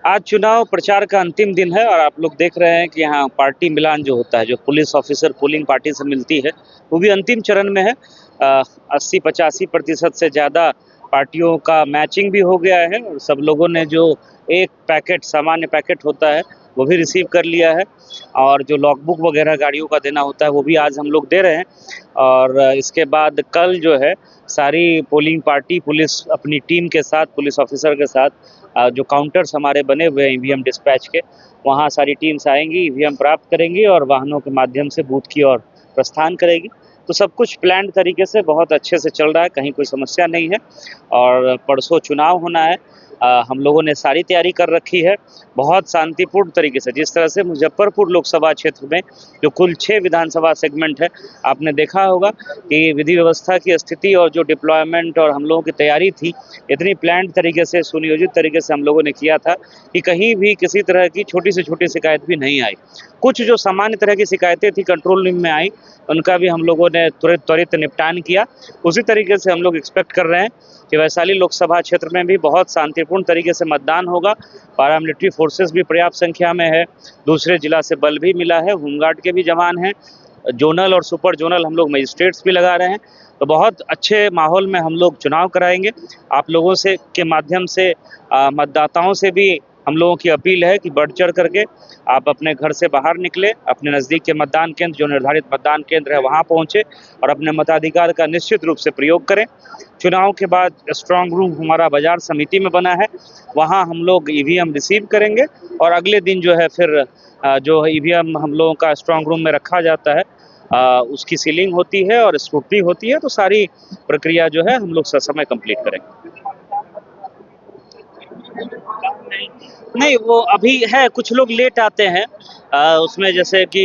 आज चुनाव प्रचार का अंतिम दिन है और आप लोग देख रहे हैं कि यहाँ पार्टी मिलान जो होता है, जो पुलिस ऑफिसर पोलिंग पार्टी से मिलती है, वो भी अंतिम चरण में है। 80-85% से ज़्यादा पार्टियों का मैचिंग भी हो गया है और सब लोगों ने जो एक पैकेट सामान्य पैकेट होता है वो भी रिसीव कर लिया है और जो लॉगबुक वगैरह गाड़ियों का देना होता है वो भी आज हम लोग दे रहे हैं। और इसके बाद कल जो है सारी पोलिंग पार्टी पुलिस अपनी टीम के साथ, पुलिस ऑफिसर के साथ, जो काउंटर्स हमारे बने हुए हैं ईवीएम डिस्पैच के, वहाँ सारी टीम्स आएंगी, ईवीएम प्राप्त करेंगी और वाहनों के माध्यम से बूथ की ओर प्रस्थान करेगी। तो सब कुछ प्लान तरीके से बहुत अच्छे से चल रहा है, कहीं कोई समस्या नहीं है। और परसों चुनाव होना है, हम लोगों ने सारी तैयारी कर रखी है बहुत शांतिपूर्ण तरीके से। जिस तरह से मुजफ्फरपुर लोकसभा क्षेत्र में जो कुल 6 विधानसभा सेगमेंट है, आपने देखा होगा कि विधि व्यवस्था की स्थिति और जो डिप्लॉयमेंट और हम लोगों की तैयारी थी, इतनी प्लान्ड तरीके से, सुनियोजित तरीके से हम लोगों ने किया था कि कहीं भी किसी तरह की छोटी से छोटी शिकायत भी नहीं आई। कुछ जो सामान्य तरह की शिकायतें थी कंट्रोल रूम में आई, उनका भी हम लोगों ने त्वरित निपटान किया। उसी तरीके से हम लोग एक्सपेक्ट कर रहे हैं कि वैशाली लोकसभा क्षेत्र में भी बहुत शांतिपूर्ण तरीके से मतदान होगा। पैरामिलिट्री फोर्सेस भी पर्याप्त संख्या में है, दूसरे जिला से बल भी मिला है, होमगार्ड के भी जवान हैं, जोनल और सुपर जोनल हम लोग मजिस्ट्रेट्स भी लगा रहे हैं। तो बहुत अच्छे माहौल में हम लोग चुनाव कराएंगे। आप लोगों से के माध्यम से मतदाताओं से भी हम लोगों की अपील है कि बढ़ चढ़ करके आप अपने घर से बाहर निकले, अपने नज़दीक के मतदान केंद्र, जो निर्धारित मतदान केंद्र है वहाँ पहुँचे और अपने मताधिकार का निश्चित रूप से प्रयोग करें। चुनाव के बाद स्ट्रांग रूम हमारा बाजार समिति में बना है, वहाँ हम लोग ईवीएम रिसीव करेंगे और अगले दिन जो है फिर जो ईवीएम हम लोगों का स्ट्रांग रूम में रखा जाता है, उसकी सीलिंग होती है और स्क्रूटनी होती है। तो सारी प्रक्रिया जो है हम लोग ससमय कंप्लीट करेंगे। नहीं, वो अभी है, कुछ लोग लेट आते हैं, उसमें जैसे कि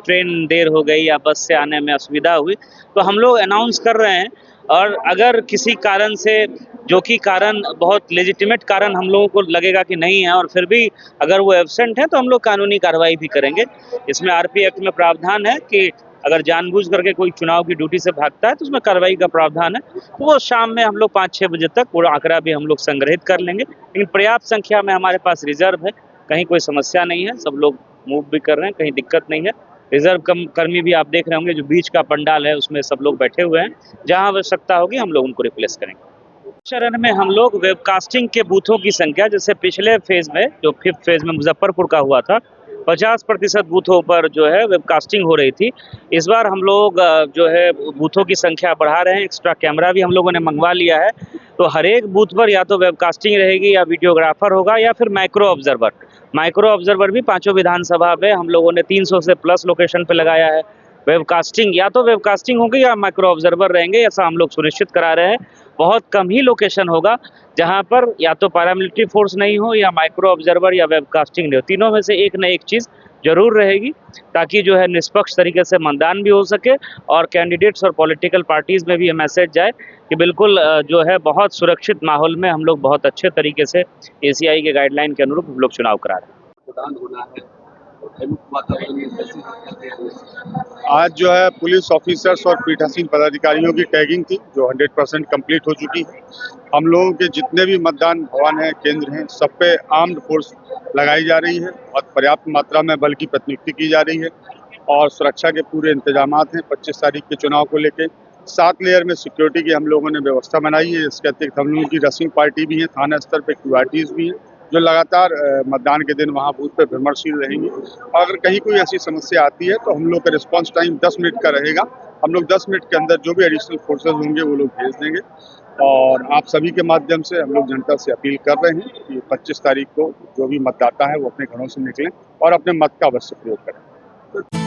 ट्रेन देर हो गई या बस से आने में असुविधा हुई, तो हम लोग अनाउंस कर रहे हैं। और अगर किसी कारण से, जो कि कारण बहुत लेजिटिमेट कारण हम लोगों को लगेगा कि नहीं है और फिर भी अगर वो एब्सेंट है, तो हम लोग कानूनी कार्रवाई भी करेंगे। इसमें आरपी एक्ट में प्रावधान है कि अगर जानबूझ करके कोई चुनाव की ड्यूटी से भागता है तो उसमें कार्रवाई का प्रावधान है। तो वो शाम में हम लोग 5-6 बजे तक पूरा आंकड़ा भी हम लोग संग्रहित कर लेंगे, लेकिन पर्याप्त संख्या में हमारे पास रिजर्व है, कहीं कोई समस्या नहीं है, सब लोग मूव भी कर रहे हैं, कहीं दिक्कत नहीं है। रिजर्व कर्मी भी आप देख रहे होंगे, जो बीच का पंडाल है उसमें सब लोग बैठे हुए हैं, जहां आवश्यकता होगी हम लोग उनको रिप्लेस करेंगे। चरण में हम लोग वेबकास्टिंग के बूथों की संख्या, जैसे पिछले फेज में, जो 5th फेज में मुजफ्फरपुर का हुआ था, 50% बूथों पर जो है वेबकास्टिंग हो रही थी। इस बार हम लोग जो है बूथों की संख्या बढ़ा रहे हैं, एक्स्ट्रा कैमरा भी हम लोगों ने मंगवा लिया है। तो हर एक बूथ पर या तो वेबकास्टिंग रहेगी या वीडियोग्राफर होगा या फिर माइक्रो ऑब्जर्वर भी 5 विधानसभा में हम लोगों ने 300 से प्लस लोकेशन पे लगाया है। वेबकास्टिंग, या तो वेबकास्टिंग होगी या माइक्रो ऑब्जर्वर रहेंगे, ऐसा हम लोग सुनिश्चित करा रहे हैं। बहुत कम ही लोकेशन होगा जहां पर या तो पैरामिलिट्री फोर्स नहीं हो या माइक्रो ऑब्जर्वर या वेबकास्टिंग नहीं हो, तीनों में से एक न एक चीज़ जरूर रहेगी, ताकि जो है निष्पक्ष तरीके से मतदान भी हो सके और कैंडिडेट्स और पॉलिटिकल पार्टीज में भी ये मैसेज जाए कि बिल्कुल जो है बहुत सुरक्षित माहौल में हम लोग बहुत अच्छे तरीके से एसीआई के गाइडलाइन के अनुरूप हम लोग चुनाव करा रहे हैं। आज जो है पुलिस ऑफिसर्स और पीठासीन पदाधिकारियों की टैगिंग थी, जो 100% कंप्लीट हो चुकी है। हम लोगों के जितने भी मतदान भवन हैं, केंद्र हैं, सब पे आर्म्ड फोर्स लगाई जा रही है और पर्याप्त मात्रा में बल की प्रतिनियुक्ति की जा रही है और सुरक्षा के पूरे इंतजामात हैं 25 तारीख के चुनाव को लेकर। 7 लेयर में सिक्योरिटी की हम लोगों ने व्यवस्था बनाई है। इसके अतिरिक्त हम लोगों की रसिंग पार्टी भी है, थाना स्तर पर QRTs भी हैं, जो लगातार मतदान के दिन वहाँ बूथ पे भ्रमणशील रहेंगे। और अगर कहीं कोई ऐसी समस्या आती है तो हम लोग का रिस्पांस टाइम 10 मिनट का रहेगा। हम लोग 10 मिनट के अंदर जो भी एडिशनल फोर्सेज होंगे वो लोग भेज देंगे। और आप सभी के माध्यम से हम लोग जनता से अपील कर रहे हैं कि 25 तारीख को जो भी मतदाता है वो अपने घरों से निकलें और अपने मत का अवश्य प्रयोग करें।